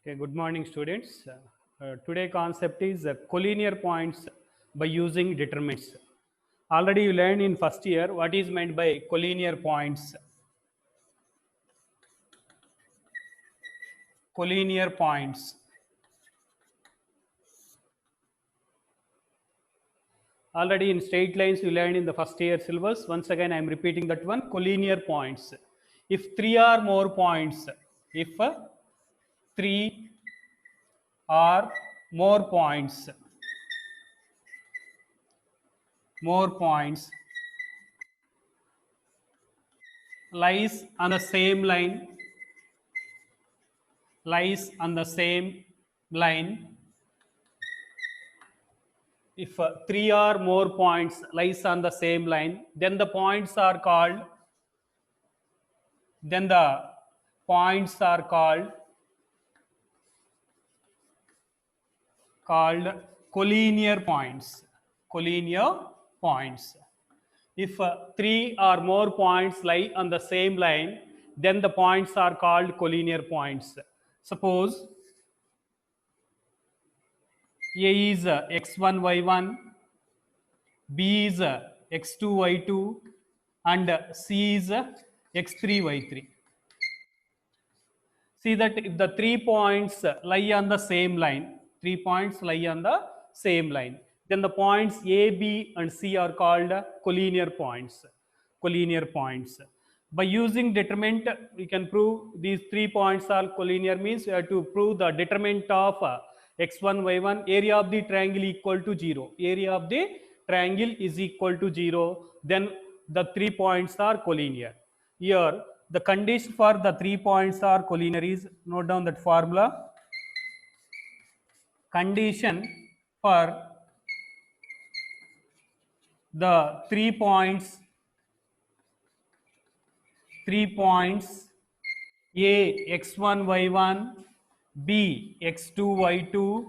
Okay, good morning, students. Today concept is collinear points by using determinants. Already you learned in first year what is meant by collinear points. Collinear points. Already in straight lines you learned in the first year syllabus. Once again I am repeating that one. Collinear points. If three or more points, if three or more points, lies on the same line, lies on the same line. If three or more points lies on the same line, then the points are called, then the points are called collinear points. Collinear points. If three or more points lie on the same line, then the points are called collinear points. Suppose A is x1, y1, B is x2, y2, and C is x3, y3. See that if the 3 points lie on the same line, 3 points lie on the same line, then the points A, B, and C are called collinear points. Collinear points. By using determinant, we can prove these 3 points are collinear. Means we have to prove the determinant of x1, y1, area of the triangle equal to 0. Area of the triangle is equal to 0. Then the 3 points are collinear. Here, the condition for the 3 points are collinear is, note down that formula. Condition for the 3 points A x1 y1, B x2 y2,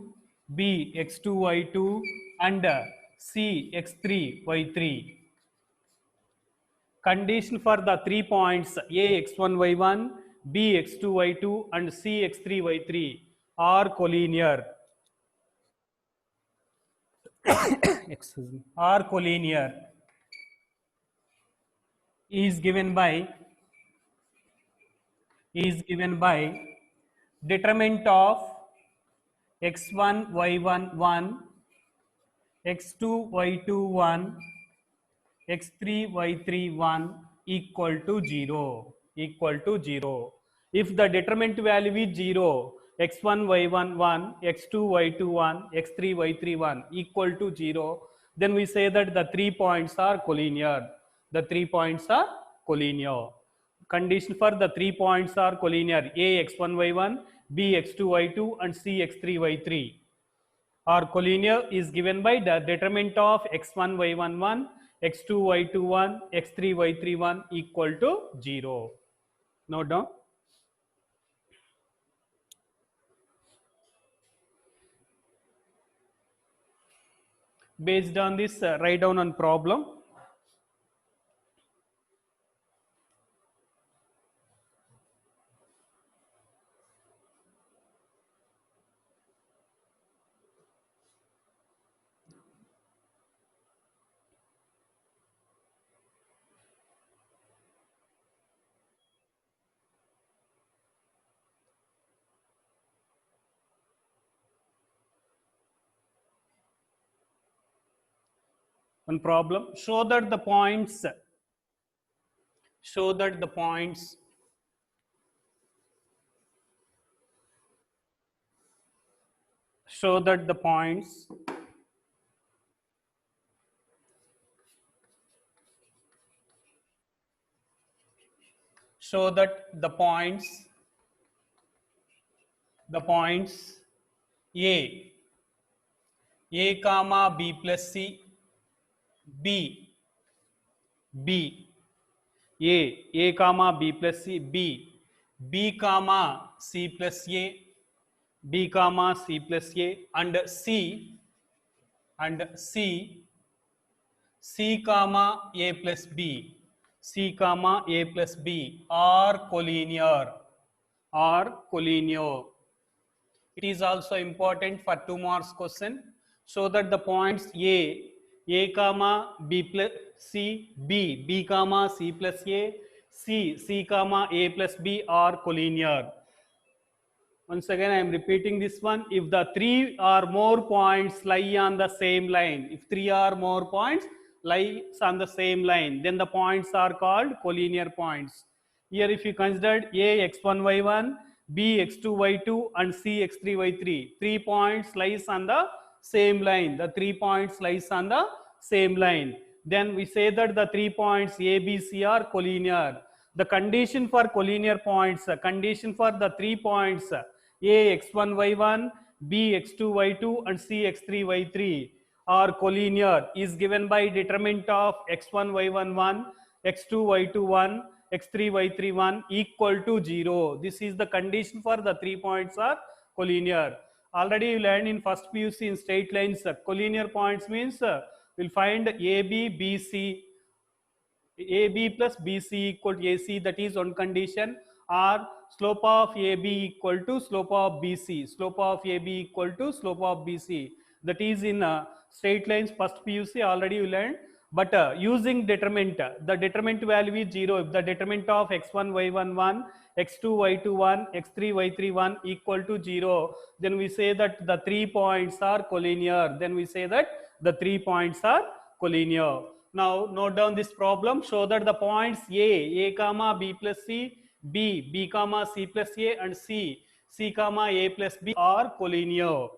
B x2 y2, and C x3 y3. Condition for the 3 points A x1 y1, B x2 y2, and C x3 y3 are collinear. Excuse me. Are collinear is given by determinant of x1 y1 1, x2 y2 1, x3 y3 1 equal to 0. If the determinant value is 0, x1 y1 1, x2 y2 1, x3 y3 1 equal to 0, then we say that the 3 points are collinear. The 3 points are collinear. Condition for the 3 points are collinear: A x1 y1, B x2 y2, and C x3 y3 are collinear is given by the determinant of x1 y1 1, x2 y2 1, x3 y3 1 equal to 0. Note down. Based on this, write down on problem. One problem: show that the points A comma B plus C, B A comma B plus C, B comma C plus A, B comma C plus A, and C comma A plus B, C comma A plus B are collinear. It is also important for 2 marks question. So that the points A comma B plus C, B comma C plus A, C comma A plus B are collinear. Once again, I am repeating this one. If the 3 or more points lie on the same line, if 3 or more points lie on the same line, then the points are called collinear points. Here, if you consider A x1 y1, B x2 y2, and C x3 y3, 3 points lies on the same line. The 3 points lies on the same line. Then we say that the 3 points A, B, C are collinear. The condition for collinear points, condition for the 3 points A x1 y1, B x2 y2, and C x3 y3 are collinear is given by determinant of x1 y1 1, x2 y2 1, x3 y3 1 equal to 0. This is the condition for the 3 points are collinear. Already you learned in first PUC in straight lines, collinear points means we'll find AB, BC, AB plus BC equal to AC, that is one condition, or slope of AB equal to slope of BC, slope of AB equal to slope of BC, that is in straight lines first PUC already you learned. But using determinant, the determinant value is 0. If the determinant of x1 y1 1, x2 y2 1, x3 y3 1 equal to 0, then we say that the 3 points are collinear. Then we say that the 3 points are collinear. Now note down this problem. Show that the points A comma B plus C, B comma C plus A, and C comma A plus B are collinear.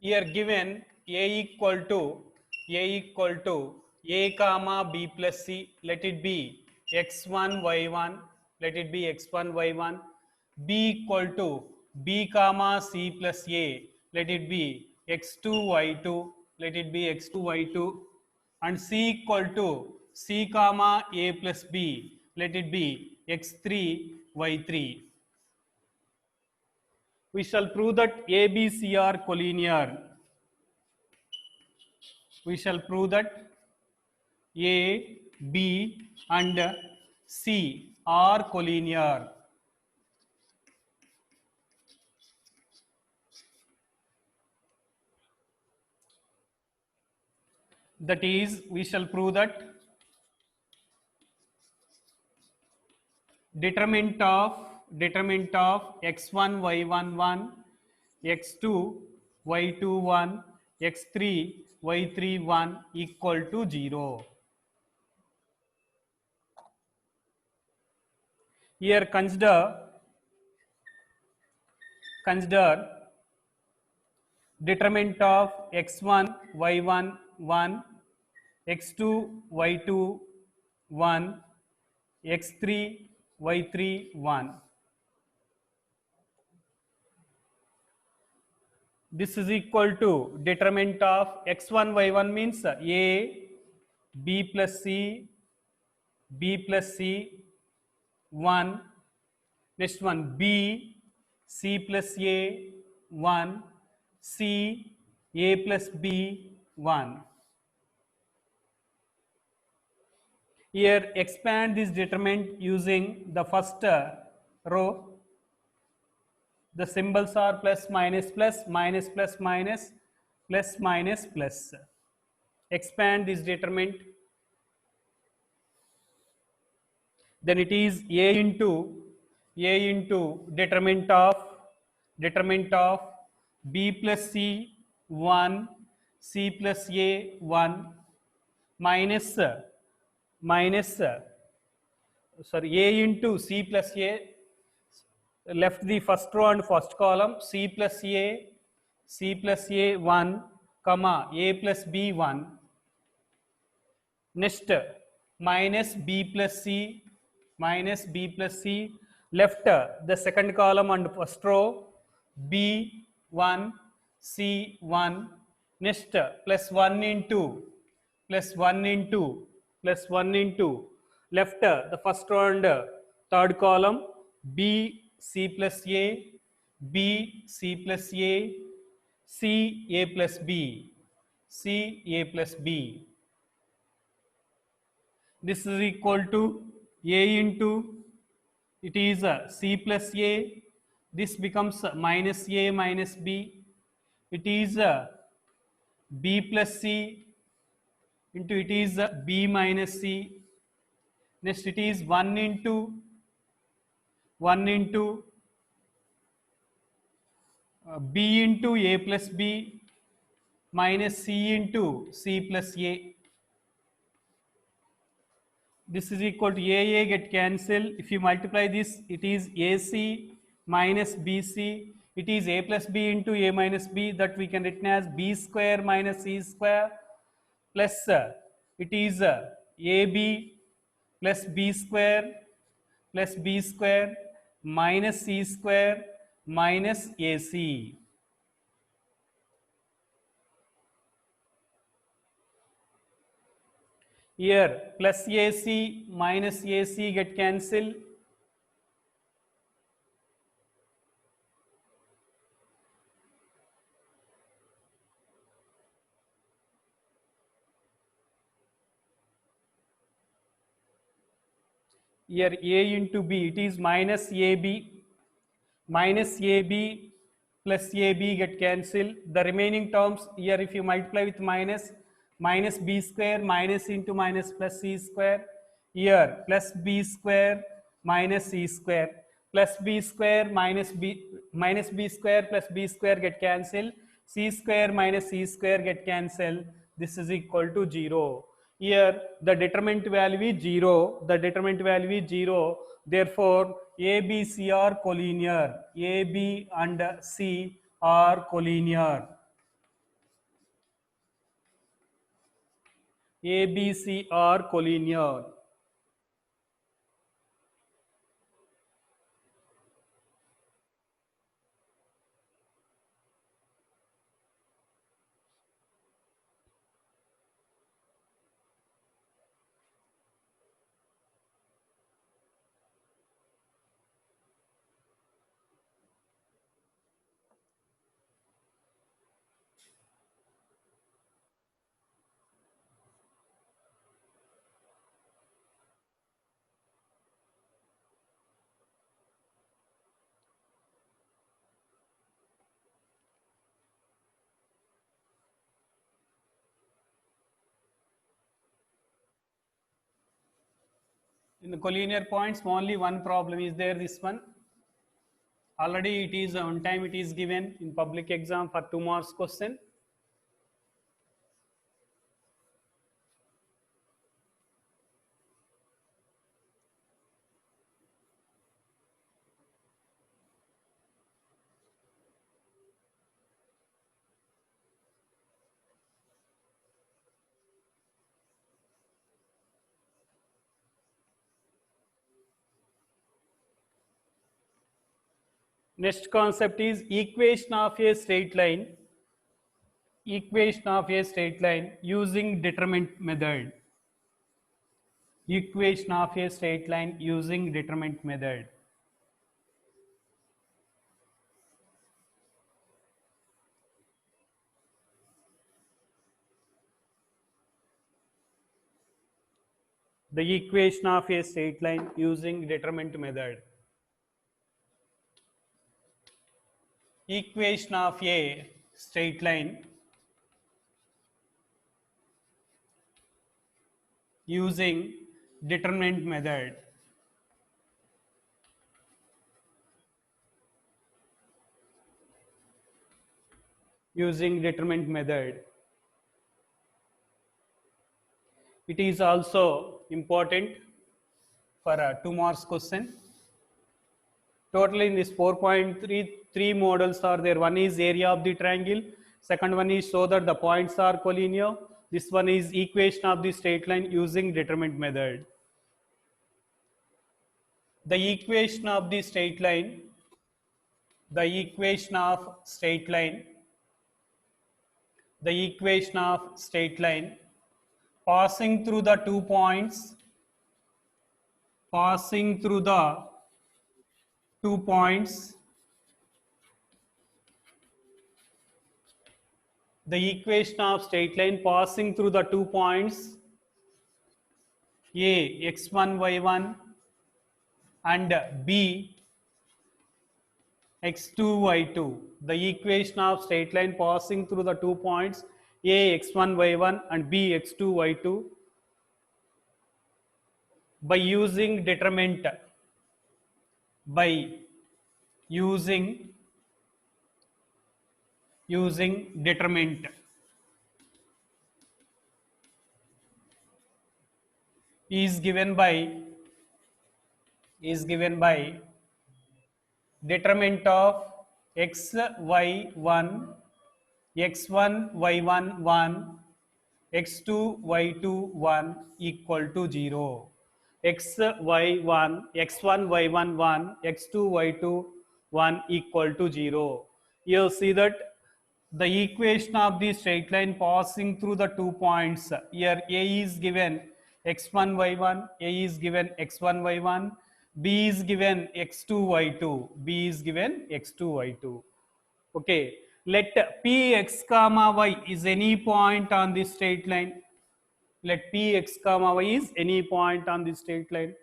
Here given A equal to A comma B plus C, let it be x1 y1, let it be x1 y1, B equal to B comma C plus A, let it be x2 y2, let it be x2 y2, and C equal to C comma A plus B, let it be x3 y3. We shall prove that A, B, C are collinear. We shall prove that A, B, and C are collinear. That is, we shall prove that determinant of x1 y1 1, x2 y2 1, x3 y3 1 equal to 0. Here consider determinant of x1 y1 1, x2 y2 1, x3 y3 1. This is equal to determinant of x1 y1 means A, B plus C 1, next one B, C plus A 1, C, A plus B 1. Here expand this determinant using the first row. The symbols are plus minus plus, minus plus minus, plus minus plus. Expand this determinant. Then it is A into determinant of B plus C 1, C plus A 1, minus A into C plus A, left the first row and first column, C plus A 1, comma A plus B 1. Next minus B plus C, left the second column and first row, B 1, C 1, Next, plus 1 into, plus 1 into, plus 1 into. Left, the first round, third column, B, C plus A, B, C plus A, C, A plus B, C, A plus B. This is equal to A into, it is C plus A. This becomes minus A minus B. It is B plus C into, it is B minus C. Next it is 1 into 1 into B into A plus B minus C into C plus A. This is equal to A get cancelled. If you multiply this, it is AC minus BC. It is A plus B into A minus B, that we can written as B square minus C square, plus it is AB plus B square plus B square minus C square minus AC. Here plus AC minus AC get cancelled. Here A into B, it is minus AB plus AB get cancelled. The remaining terms here, if you multiply with minus, minus B square minus into minus plus C square. Here plus B square minus C square plus B square minus B square plus B square get cancelled. C square minus C square get cancelled. This is equal to 0. Here the determinant value is 0. The determinant value is 0. Therefore, A, B, C are collinear. A, B and C are collinear. A, B, C are collinear. In the collinear points, only one problem is there, this one. Already it is on time, it is given in public exam for 2 marks question. Next concept is equation of a straight line. Equation of a straight line using determinant method. Equation of a straight line using determinant method. The equation of a straight line using determinant method. Equation of a straight line using determinant method. Using determinant method. It is also important for a 2 marks question. Totally in this 4.3 models are there. One is area of the triangle. Second one is show that the points are collinear. This one is equation of the straight line using determinant method. The equation of the straight line. The equation of straight line the equation of straight line passing through the 2 points, passing through the 2 points, the equation of straight line passing through the 2 points A x1 y1 and B x2 y2. The equation of straight line passing through the 2 points A x1 y1 and B x2 y2 by using determinant, by using determinant is given by determinant of x y1 x1 y1 1 x2 y2 1 equal to 0. x1 y1 1 x2 y2 1 equal to 0. You see that the equation of the straight line passing through the 2 points, here A is given x1 y1, A is given x1 y1, B is given x2 y2, B is given x2 y2. Okay, let Px comma y is any point on this straight line. Let Px comma y is any point on this straight line.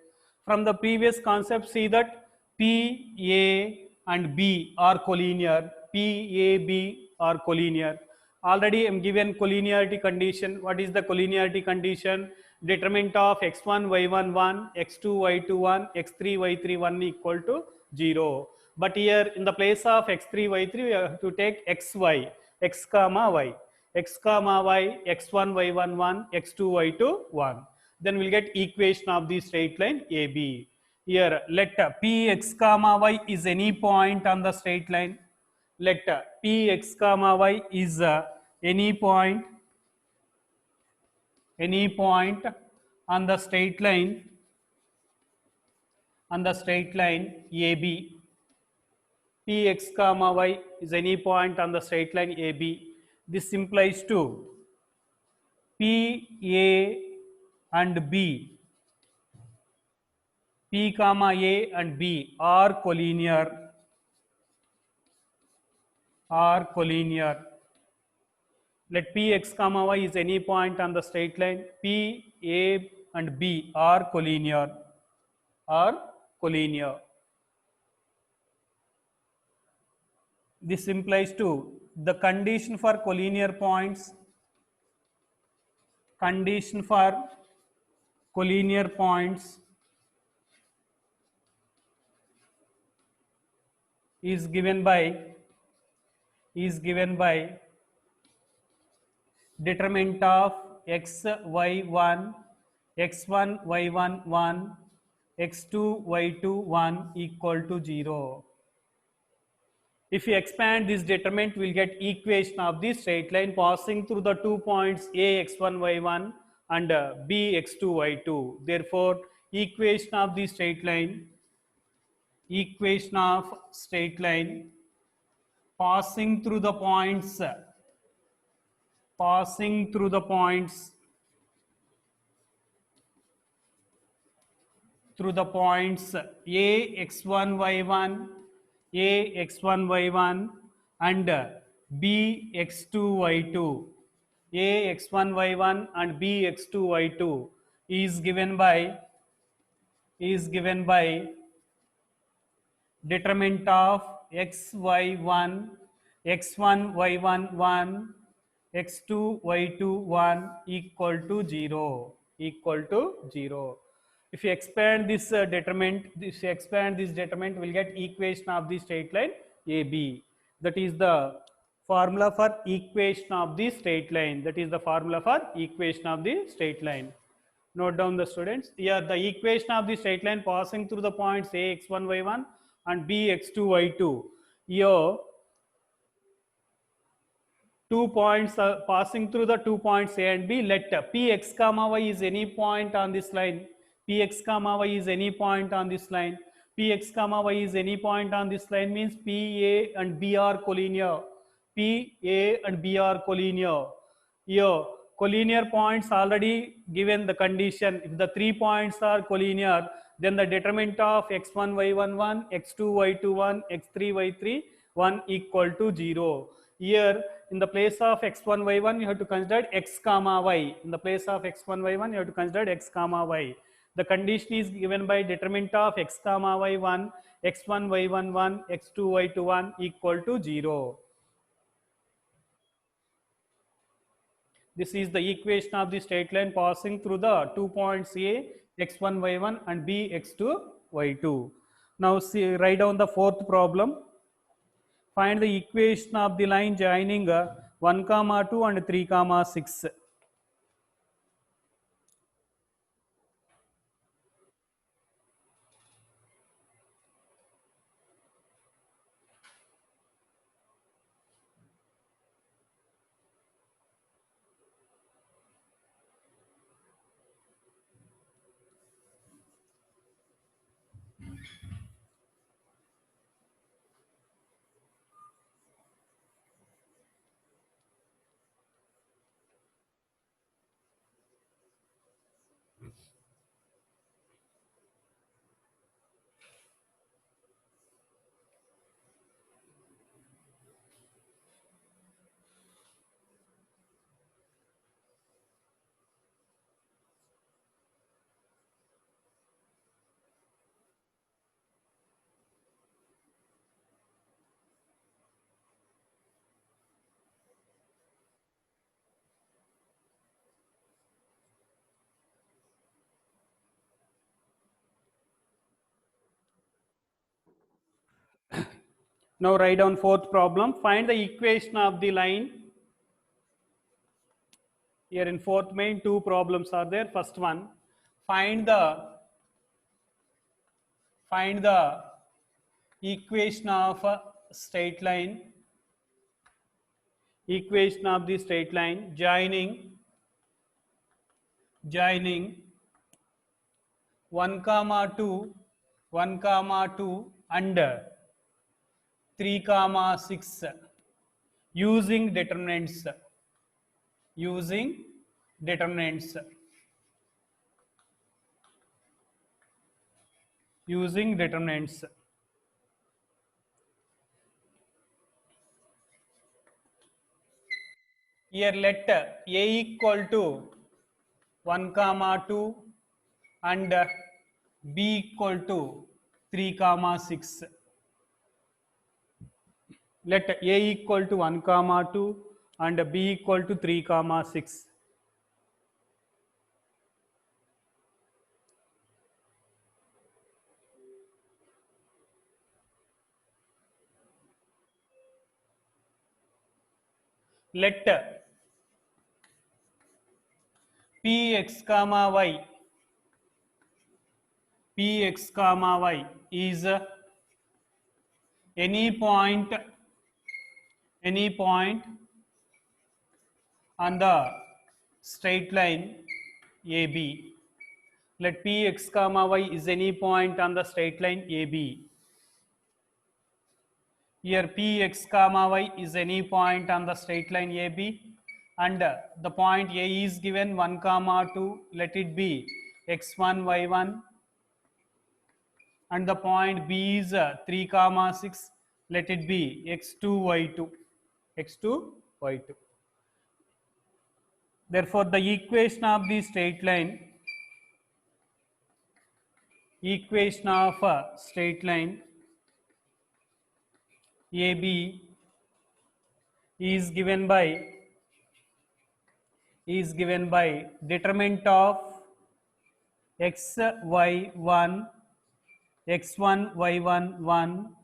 From the previous concept, see that P, A and B are collinear. P, A, B are collinear. Already I am given collinearity condition. What is the collinearity condition? Determinant of x1, y1, 1, x2, y2, 1, x3, y3, 1 equal to 0. But here in the place of x3, y3, we have to take xy, x comma y, x comma y, x1, y1, 1, x2, y2, 1. Then we'll get equation of the straight line AB. Here let Px comma y is any point on the straight line. Let Px comma y is any point on the straight line AB. Px comma y is any point on the straight line AB. This implies to P, A and B, P comma A and B are collinear. Let Px comma y is any point on the straight line. P, A and B are collinear. This implies to the condition for collinear points. Is given by determinant of x y1 x1 y1 1 x2 y2 1 equal to 0. If you expand this determinant, we'll get equation of the straight line passing through the 2 points A x1 y1 and B x2 y2. Therefore, equation of the straight line passing through the points A x1 y1 and B x2 y2. A x1 y1 and B x2 y2 is given by determinant of x y1 x1 y1 1 x2 y2 1 equal to 0. If you expand this determinant, we'll get equation of the straight line AB. That is the formula for equation of the straight line. Note down the students. Here the equation of the straight line passing through the points A x1 y1 and B x2 y2. Here 2 points passing through the 2 points A and B. Let Px comma y is any point on this line. Px comma y is any point on this line. Px comma y is any point on this line means P, A and B are collinear. P, A and B are collinear. Here, collinear points already given the condition. If the 3 points are collinear, then the determinant of x1, y11, x2, y21, x3, y31 equal to 0. Here, in the place of x1, y1, you have to consider x comma y. In the place of x1, y1, you have to consider x comma y. The condition is given by determinant of x comma y1, x1, y11, x2, y21 equal to 0. This is the equation of the straight line passing through the 2 points A, x1, y1 and B, x2, y2. Now see, write down the fourth problem. Find the equation of the line joining 1 comma 2 and 3 comma 6. Now write down fourth problem. Find the equation of the line. Here in fourth main, two problems are there. First one, find the equation of a straight line. Equation of the straight line joining 1 comma 2, 1 comma 2 and 3 comma 6 using determinants. Using determinants. Using determinants. Here let A equal to 1 comma 2 and B equal to 3 comma 6. Let A equal to 1 comma 2 and B equal to 3 comma 6. Let Px comma y is any point on the straight line AB. Let Px comma y is any point on the straight line AB. Here Px comma y is any point on the straight line AB and the point A is given 1 comma 2, let it be x1 y1, and the point B is 3 comma 6, let it be x2 y2. Therefore the equation of the straight line AB is given by determinant of xy1, x1 y1 1,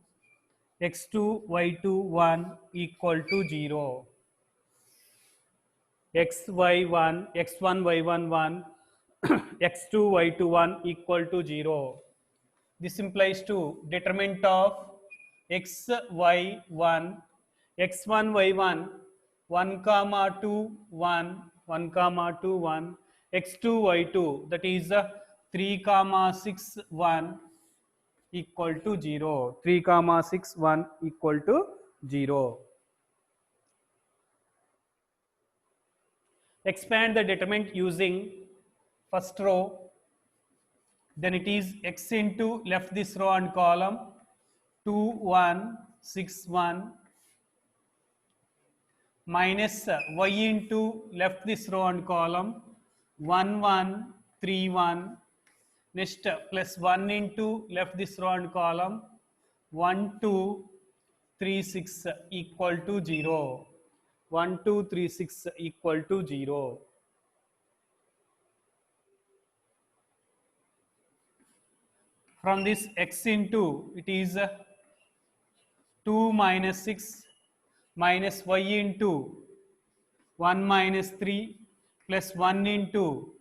x2 y2 1 equal to 0. x1 y1 1, x2 y2 1 equal to 0. This implies to determinant of xy1, x1 y1 1 comma 2 1, 1 comma 2 1, x2 y2 that is 3 comma 6 1 equal to 0. 3 comma 6 1 equal to 0. Expand the determinant using first row. Then it is x into left this row and column 2 1 6 1 minus y into left this row and column 1 1 3 1. Next plus 1 into left this row and column 1 2 3 6 equal to 0. 1 2 3 6 equal to 0. From this x into it is 2 minus 6 minus y into 1 minus 3 plus 1 into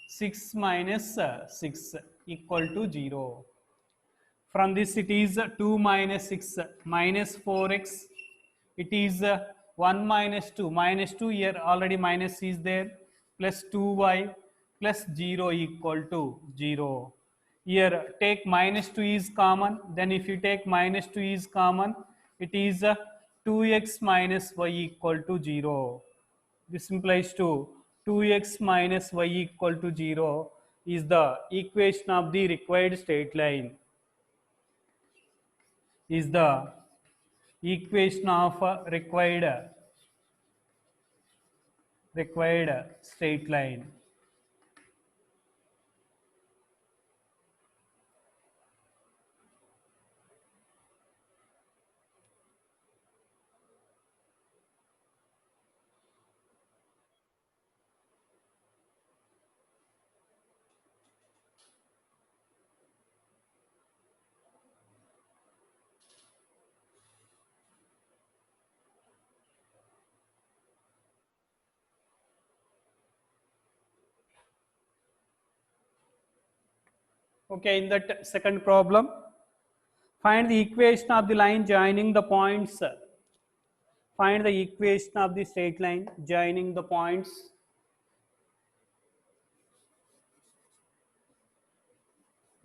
6 minus 6 equal to 0. From this it is 2 minus 6 minus 4x. It is 1 minus 2 here already minus is there plus 2y plus 0 equal to 0. Here take minus 2 is common. Then if you take minus 2 is common, it is 2x minus y equal to 0. This implies to 2x minus y equal to 0 is the equation of the required straight line. Is the equation of required straight line. Okay, in that second problem, find the equation of the line joining the points. Find the equation of the straight line joining the points.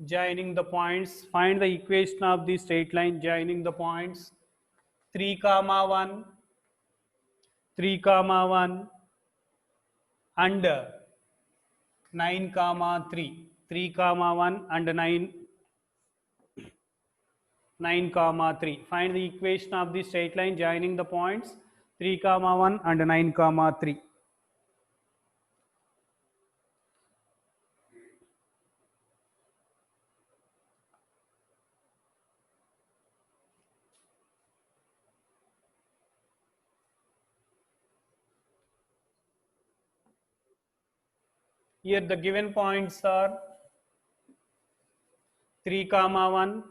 Joining the points. Find the equation of the straight line joining the points. 3 comma 1, 3 comma 1 and 9 comma 3. 3 comma 1 and 9 comma 3. Find the equation of the straight line joining the points 3 comma 1 and 9 comma 3. Here the given points are 3 comma 1,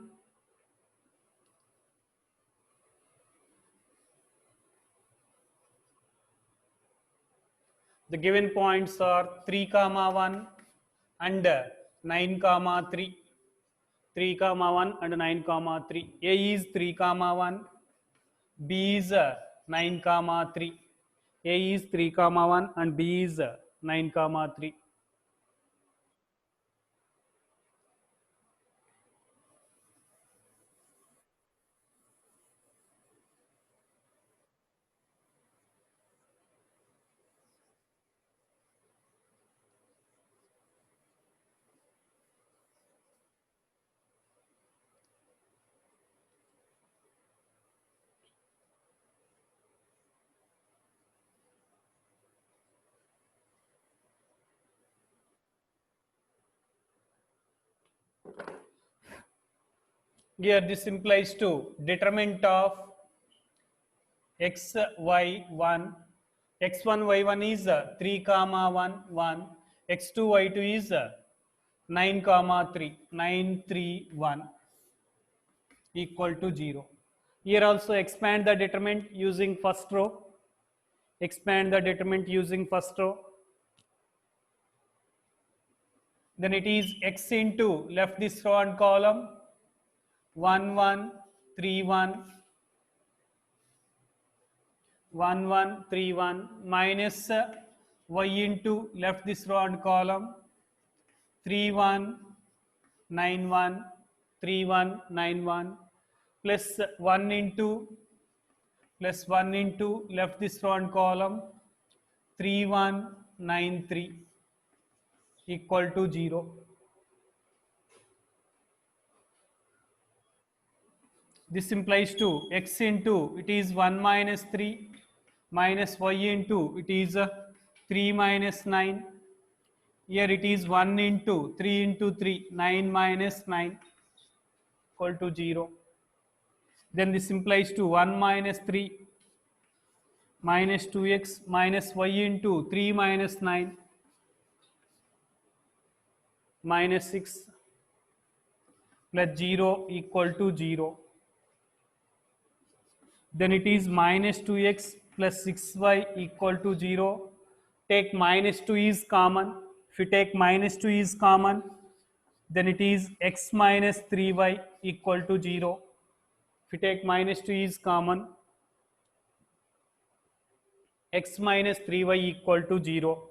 the given points are 3 comma 1 and 9 comma 3. 3 comma 1 and 9 comma 3. A is 3 comma 1, B is 9 comma 3. A is 3 comma 1 and B is 9 comma 3. Here this implies to determinant of x, y, 1. x1, y1 is 3 comma 1, 1. x2, y2 is 9 comma 3, 9, 3, 1 equal to 0. Here also expand the determinant using first row. Expand the determinant using first row. Then it is x into left this row and column 1 1 3 1 1 1 3 1 minus y into left this row and column 3 1 9 1 3 1 9 1 plus 1 into left this row and column 3 1 93 equal to 0. This implies to x into it is 1 minus 3 minus y into it is 3 minus 9. Here it is 1 into 3 into 3, 9 minus 9 equal to 0. Then this implies to 1 minus 3 minus 2x minus y into 3 minus 9 minus 6 plus 0 equal to 0. Then it is minus 2x plus 6y equal to 0. Take minus 2 is common. If you take minus 2 is common, then it is x minus 3y equal to 0. If you take minus 2 is common, x minus 3y equal to 0.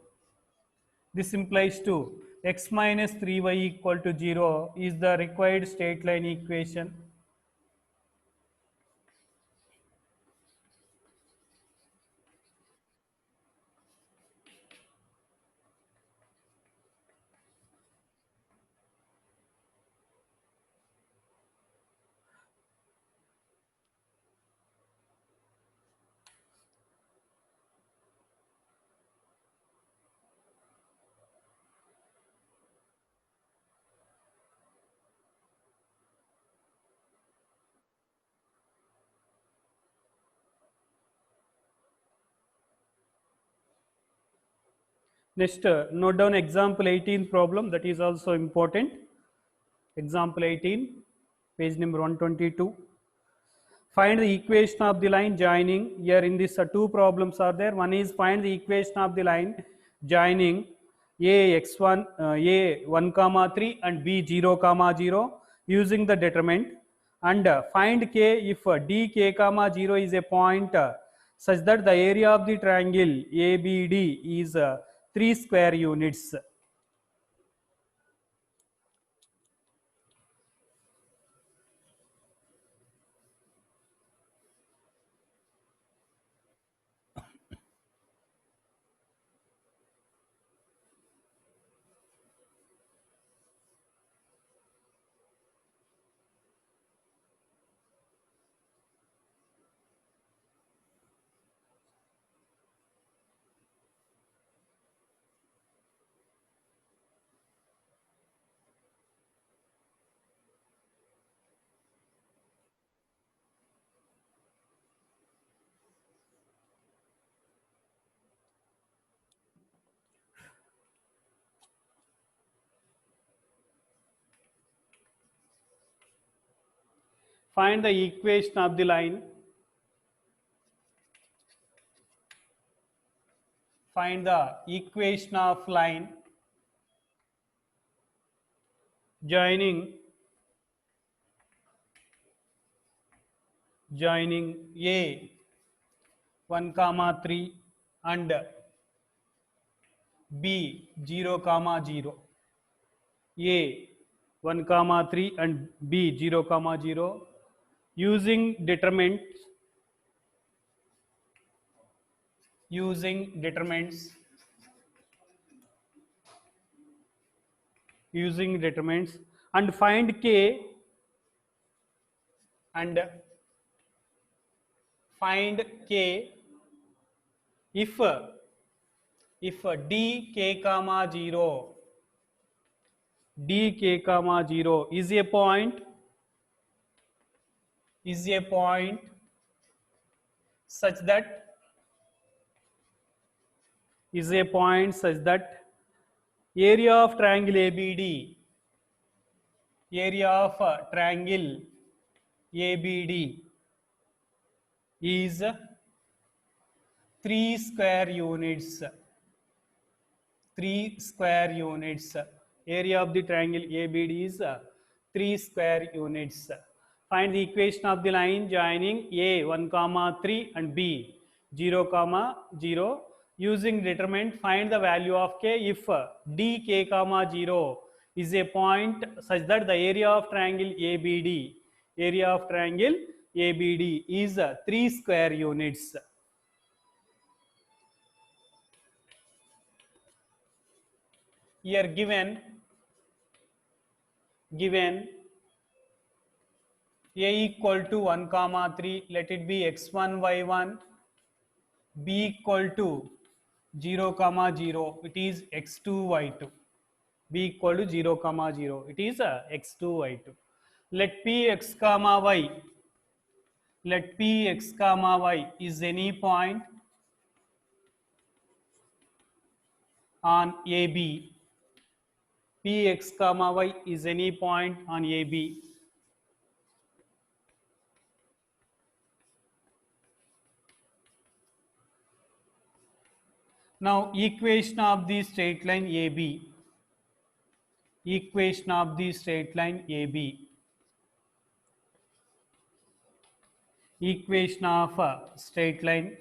This implies to x minus 3y equal to 0 is the required straight line equation. Next, note down example 18 problem, that is also important. Example 18, page number 122. Find the equation of the line joining. Here in this two problems are there. One is find the equation of the line joining a x1 a 1 comma 3 and b 0 comma 0 using the determinant, and find k if d k comma 0 is a point such that the area of the triangle ABD is 3 square units. Find the equation of the line. Find the equation of line joining A 1 comma 3 and B 0 comma 0. A 1 comma 3 and B 0 comma 0 using determinants and find k if d k comma 0 is a point such that area of triangle ABD is 3 square units. Area of the triangle ABD is 3 square units. Find the equation of the line joining A 1 comma 3 and B 0 comma 0 using determinant. Find the value of k if d k comma 0 is a point such that the area of triangle ABD is 3 square units. here given a equal to 1 comma 3, let it be x1 y1, b equal to 0 comma 0, it is x2 y2, b equal to 0 comma 0, it is x2 y2. Let p x comma y, let p x comma y is any point on AB, p x comma y is any point on AB. Now equation of the straight line AB, equation of the straight line AB, equation of straight line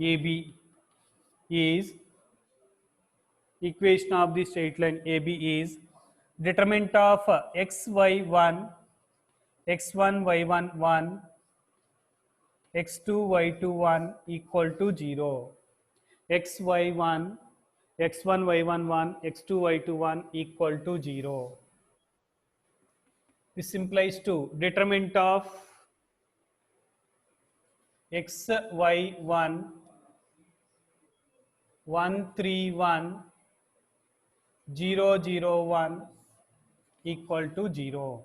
AB is, equation of the straight line AB is determinant of xy1, x1 y1 1, x2 y2 1 equal to 0. xy1, x1 y1 1, x2 y2 1 equal to 0. This implies to determinant of xy1 1 3 1 0 0 1 equal to 0.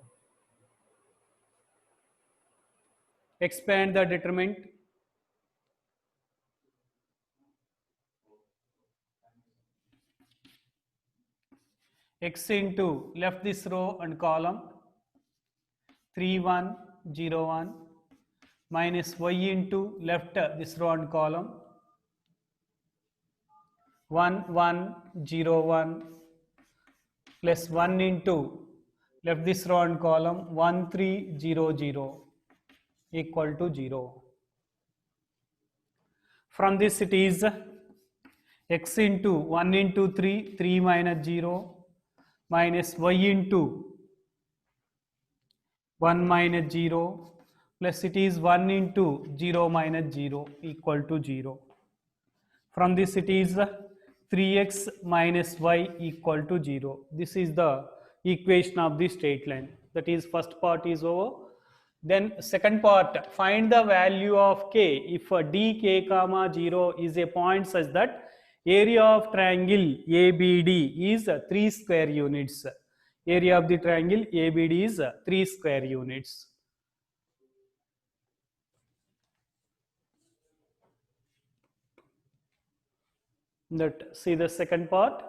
Expand the determinant. X into left this row and column 3 1 0 1 minus y into left this row and column 1 1 0 1 plus 1 into left this row and column 1 3 0 0 equal to 0. From this it is x into 1 into 3, 3 minus 0 minus y into 1 minus 0 plus it is 1 into 0 minus 0 equal to 0. From this it is 3x minus y equal to 0. This is the equation of the straight line. That is, first part is over. Then second part, find the value of k if dk comma 0 is a point such that area of triangle ABD is 3 square units. Area of the triangle ABD is 3 square units. That, see the second part.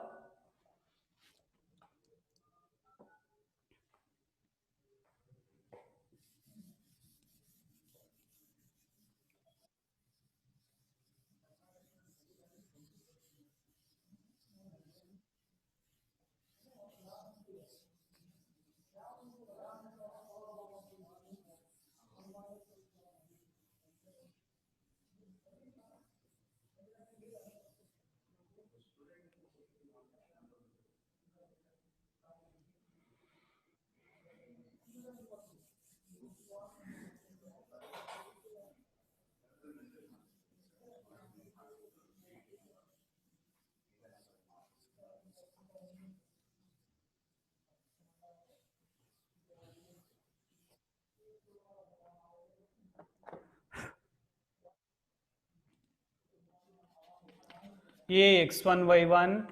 A x1 y1,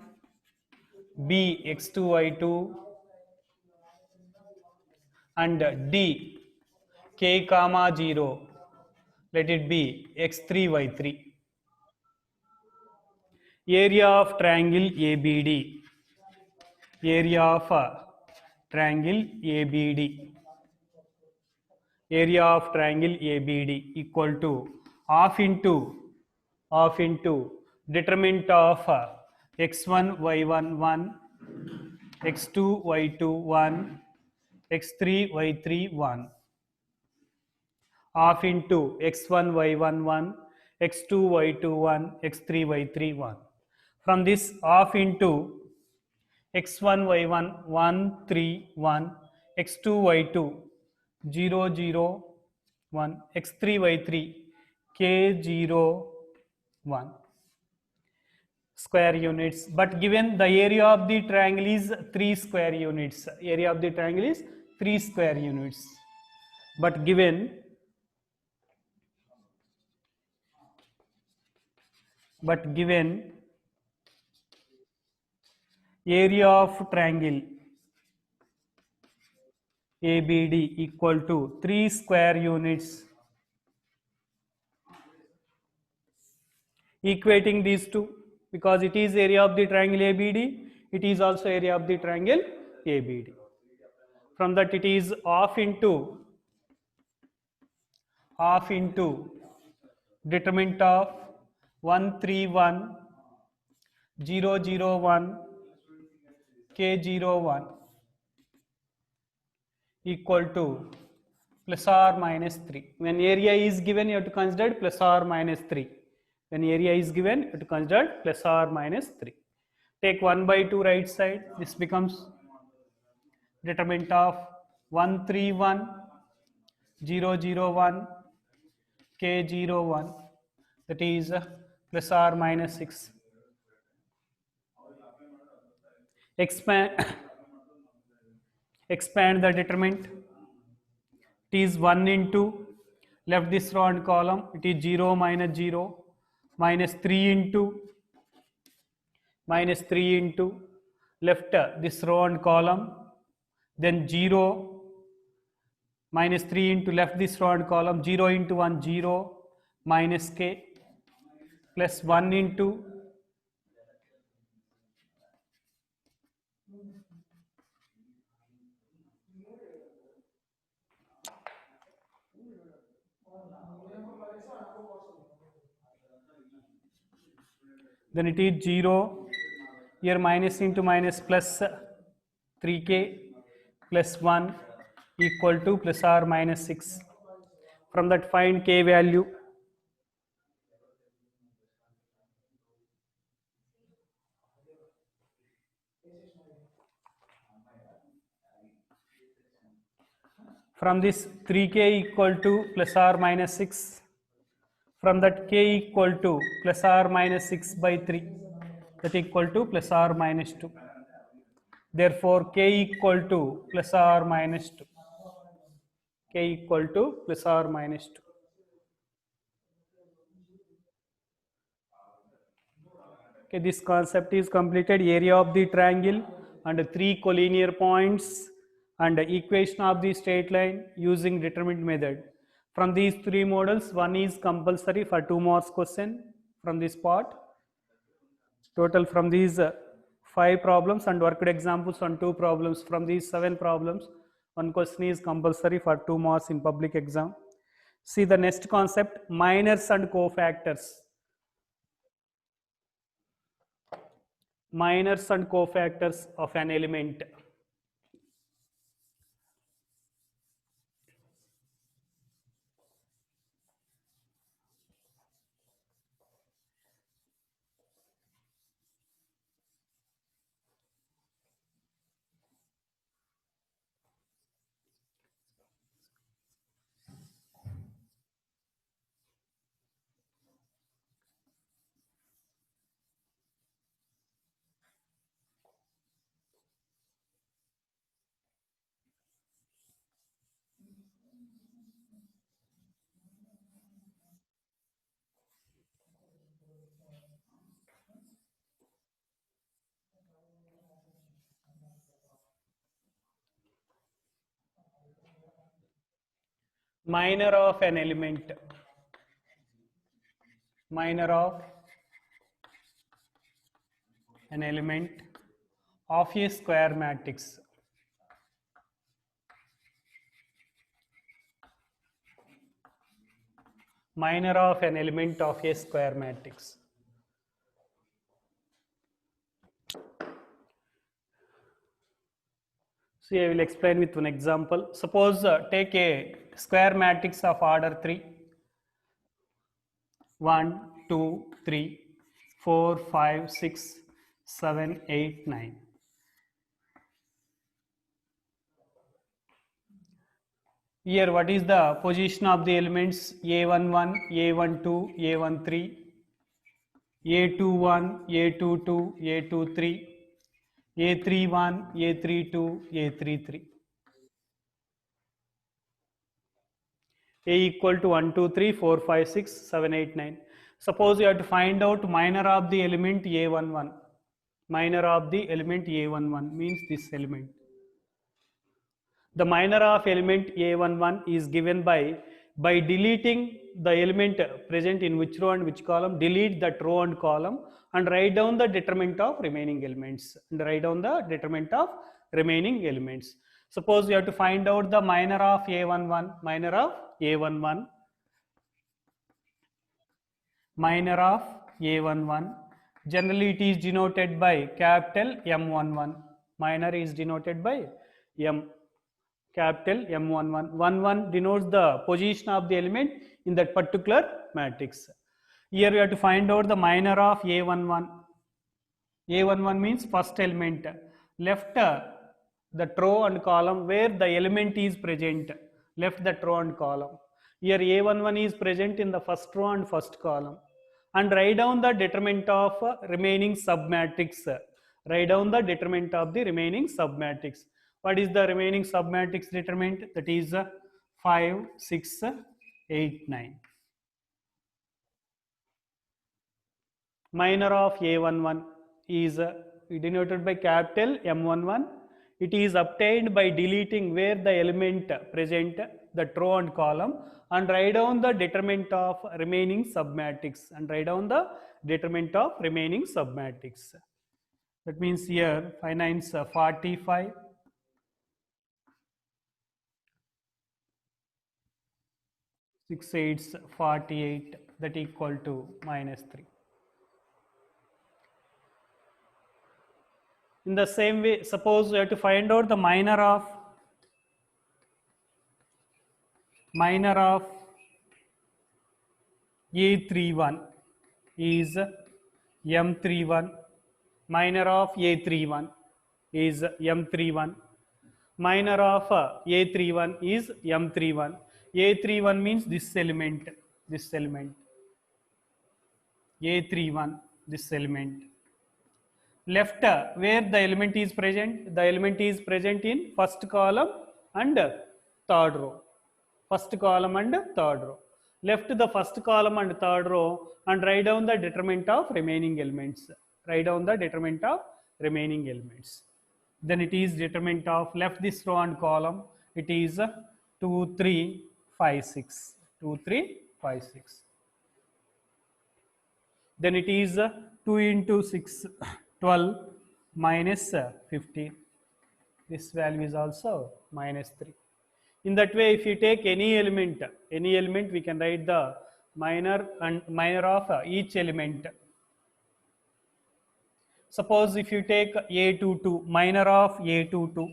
B x2 y2, and D k comma 0, let it be x3 y3. Area of triangle ABD, area of triangle ABD, area of triangle ABD equal to half into determinant of x1 y1 1, x2 y2 1, x3 y3 1, half into x1 y1 1, x2 y2 1, x3 y3 1. From this half into x1 y1 1 3 1, x2 y2 0 0 1, x3 y3 k 0 1. square units, but given the area of the triangle is 3 square units. Area of the triangle is 3 square units, but given area of triangle ABD equal to 3 square units. Equating these two, because it is area of the triangle ABD, it is also area of the triangle ABD. From that it is half into determinant of 131,001 K01 equal to plus or minus 3. When area is given, you have to consider plus or minus 3. When area is given, you have to consider plus or minus 3. Take 1 by 2 right side. This becomes determinant of 131,001 K01, that is plus or minus 6. Expand the determinant. It is 1 into left this row and column, it is 0 minus 0 minus 3 into left this row and column, then 0 minus 3 into left this row and column, 0 into 1 0 minus k plus 1 into then it is 0, here minus into minus plus 3k plus 1 equal to plus or minus 6. From that find k value. From this 3k equal to plus or minus 6. From that k equal to plus or minus 6 by 3, that equal to plus or minus 2. Therefore k equal to plus or minus 2. K equal to plus or minus 2. Okay, this concept is completed. Area of the triangle and 3 collinear points and equation of the straight line using determinant method. From these 3 models, one is compulsory for 2 marks question from this part. Total from these 5 problems and worked examples on 2 problems. From these 7 problems, one question is compulsory for 2 marks in public exam. See the next concept, minors and cofactors. Minors and cofactors of an element. Minor of an element. Minor of an element of a square matrix. Minor of an element of a square matrix. See, I will explain with one example. Suppose take a square matrix of order 3. 1, 2, 3, 4, 5, 6, 7, 8, 9. Here, what is the position of the elements A11, A12, A13? A21, A22, A23, A31, A32, A33. A equal to 1, 2, 3, 4, 5, 6, 7, 8, 9. Suppose you have to find out minor of the element A11. Minor of the element A11 means this element. The minor of element A11 is given by deleting the element present in which row and which column, delete that row and column and write down the determinant of remaining elements. And write down the determinant of remaining elements. Suppose you have to find out the minor of A11, minor of A11, minor of A11. Generally it is denoted by capital M11. Minor is denoted by M. Capital M11. 11 denotes the position of the element in that particular matrix. Here we have to find out the minor of A11. A11 means first element. Left the row and column where the element is present. Left that row and column. Here A11 is present in the first row and first column. And write down the determinant of remaining submatrix. Write down the determinant of the remaining submatrix. What is the remaining submatrix determinant? That is 5, 6, 8, 9. Minor of A11 is denoted by capital M11. It is obtained by deleting where the element present, the row and column, and write down the determinant of remaining submatrix. And write down the determinant of remaining submatrix. That means here 5 9s 45. 6 8s 48, that equal to -3. In the same way, suppose you have to find out the minor of A31 is M31. Minor of A31 is M31. Minor of A31 is M31. A31 means this element, A31, this element. Left where the element is present, the element is present in first column and third row. First column and third row. Left the first column and third row and write down the determinant of remaining elements. Write down the determinant of remaining elements. Then it is determinant of left this row and column. It is 2, 3, 5, 6. 2, 3, 5, 6. Then it is 2 into 6, 12 minus 15. This value is also -3. In that way, if you take any element, we can write the minor of each element. Suppose if you take A22, minor of A22,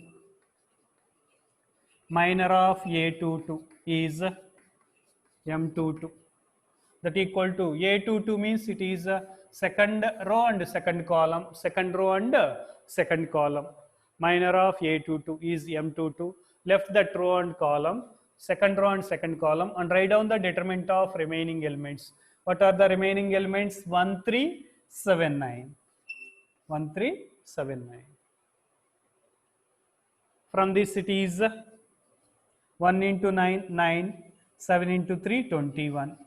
is M22. That equal to A22 means it is second row and second column, second column. Minor of A22 is M22. Left that row and column, second row and second column, and write down the determinant of remaining elements. What are the remaining elements? 1, 3, 7, 9. 1, 3, 7, 9. From this it is 1 into 9, 9, 7 into 3, 21.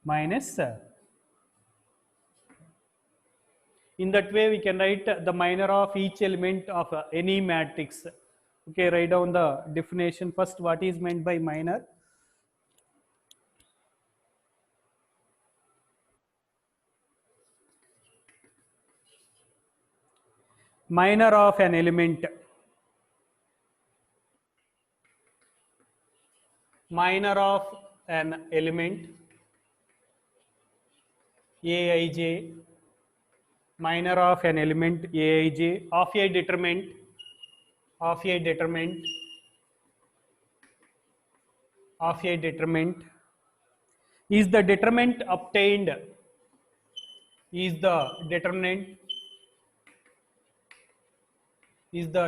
Minus. In that way, we can write the minor of each element of any matrix. Okay, write down the definition first. What is meant by minor? Minor of an element. Minor of an element. Aij. Minor of an element Aij of a determinant. Of a determinant. Of a determinant. Is the determinant obtained? Is the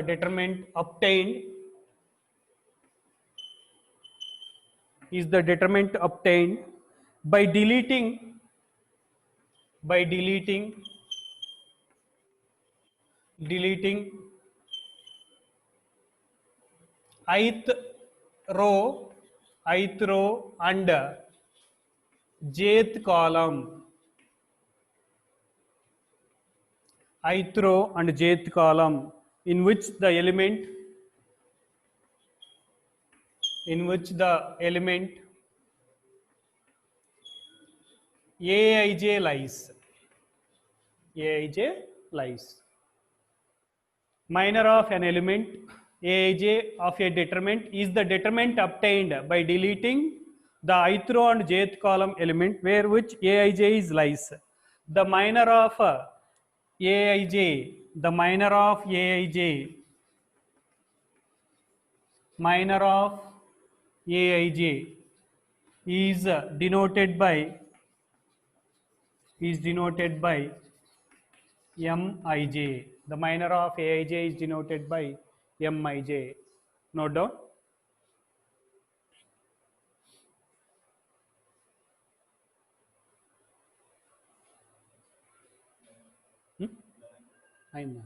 determinant obtained is the determinant obtained by deleting ith row and jth column, ith row and jth column in which the element aij lies. aij lies. Minor of an element aij of a determinant is the determinant obtained by deleting the ith row and jth column element where which aij is lies. The minor of aij, the minor of aij, minor of aij is denoted by mij. The minor of aij is denoted by mij. Note down. I know.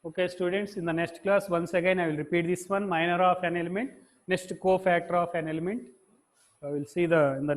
Okay, students, in the next class, once again, I will repeat this one, minor of an element, next cofactor of an element. I will see in the